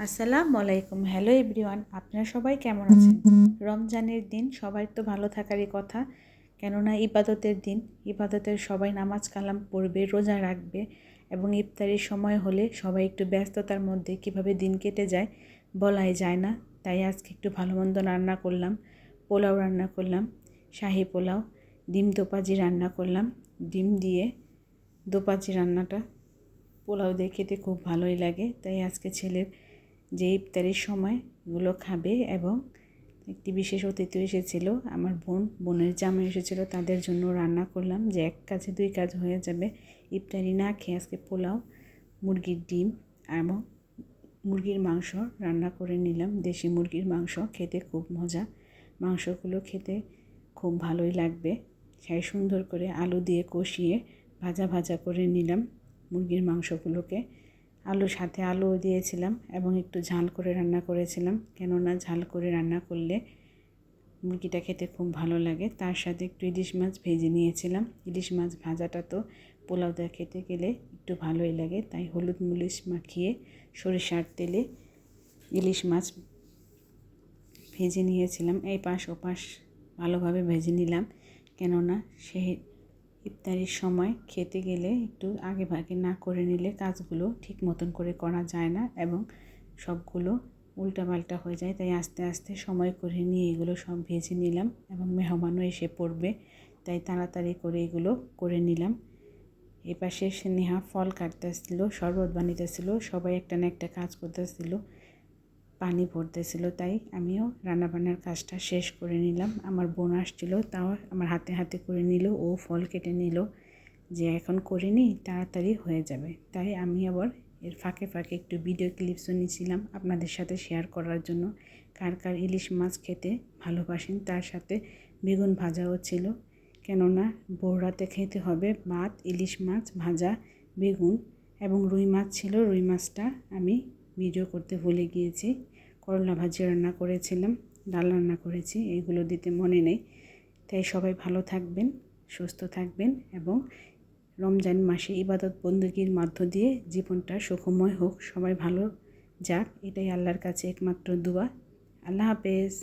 আসসালামু আলাইকুম। Hello everyone, আপনারা সবাই কেমন আছেন? রমজানের দিন সবাই তো ভালো থাকারই কথা, কেননা ইবাদতের দিন। ইবাদতের সবাই নামাজ কালাম পড়বে, রোজা রাখবে এবং ইফতারির সময় হলে সবাই একটু ব্যস্ততার মধ্যে কিভাবে দিন কেটে যায় বলাই যায় না। তাই আজকে একটু ভালো মন্দ রান্না করলাম। পোলাও রান্না করলাম, শাহি পোলাও, ডিম দোপাজি রান্না করলাম। ডিম দিয়ে দোপাজি রান্নাটা পোলাও দিয়ে খেতে খুব ভালোই লাগে। তাই আজকে ছেলের যে ইফতারির সময় এগুলো খাবে এবং একটি বিশেষ অতিথি এসেছিল, আমার বোনের জামাই এসেছিলো, তাদের জন্য রান্না করলাম যে এক কাজে দুই কাজ হয়ে যাবে। ইফতারি না খেয়ে আজকে পোলাও, মুরগির ডিম এবং মুরগির মাংস রান্না করে নিলাম। দেশি মুরগির মাংস খেতে খুব মজা, মাংসগুলো খেতে খুব ভালোই লাগবে। সেই সুন্দর করে আলু দিয়ে কষিয়ে ভাজা ভাজা করে নিলাম মুরগির মাংসগুলোকে। আলুর সাথে আলুও দিয়েছিলাম এবং একটু ঝাল করে রান্না করেছিলাম, কেননা ঝাল করে রান্না করলে মুরগিটা খেতে খুব ভালো লাগে। তার সাথে একটু ইলিশ মাছ ভেজে নিয়েছিলাম। ইলিশ মাছ ভাজাটা তো পোলাও দিয়ে খেতে গেলে একটু ভালোই লাগে, তাই হলুদ মরিচ মাখিয়ে সরিষার তেলে ইলিশ মাছ ভেজে নিয়েছিলাম। এই পাশ ওপাশ ভালোভাবে ভেজে নিলাম, কেননা সেই ইফতারির সময় খেতে গেলে একটু আগে ভাগে না করে নিলে কাজগুলো ঠিক মতন করে করা যায় না এবং সবগুলো উল্টাপাল্টা হয়ে যায়। তাই আস্তে আস্তে সময় করে নিয়ে এগুলো সব ভেজে নিলাম এবং মেহমানও এসে পড়বে, তাই তাড়াতাড়ি করে এগুলো করে নিলাম। এপাশে নেহা ফল কাটতেছিল, শরবত বানাইতেছিল, সবাই একটা না একটা কাজ করতেছিল, পানি ভরতেছিল। তাই আমিও রান্নাবান্নার কাজটা শেষ করে নিলাম। আমার বোন আসছিল, তাও আমার হাতে হাতে করে নিল, ও ফল কেটে নিল যে এখন করে নিই, তাড়াতাড়ি হয়ে যাবে। তাই আমি আবার এর ফাঁকে ফাঁকে একটু ভিডিও ক্লিপসও নিয়েছিলাম আপনাদের সাথে শেয়ার করার জন্য। কার কার ইলিশ মাছ খেতে ভালোবাসেন, তার সাথে বেগুন ভাজাও ছিল, কেননা ভোর রাতে খেতে হবে ভাত, ইলিশ মাছ ভাজা, বেগুন এবং রুই মাছ ছিল। রুই মাছটা আমি ভিডিও করতে ভুলে গিয়েছি। করলা ভাজি রান্না করেছিলাম, ডাল রান্না করেছি, এইগুলো দিতে মনে নেই। তাই সবাই ভালো থাকবেন, সুস্থ থাকবেন এবং রমজান মাসে ইবাদত বন্দেগীর মধ্য দিয়ে জীবনটা সুখময় হোক, সবাই ভালো যাক, এটাই আল্লাহর কাছে একমাত্র দোয়া। আল্লাহ হাফেজ।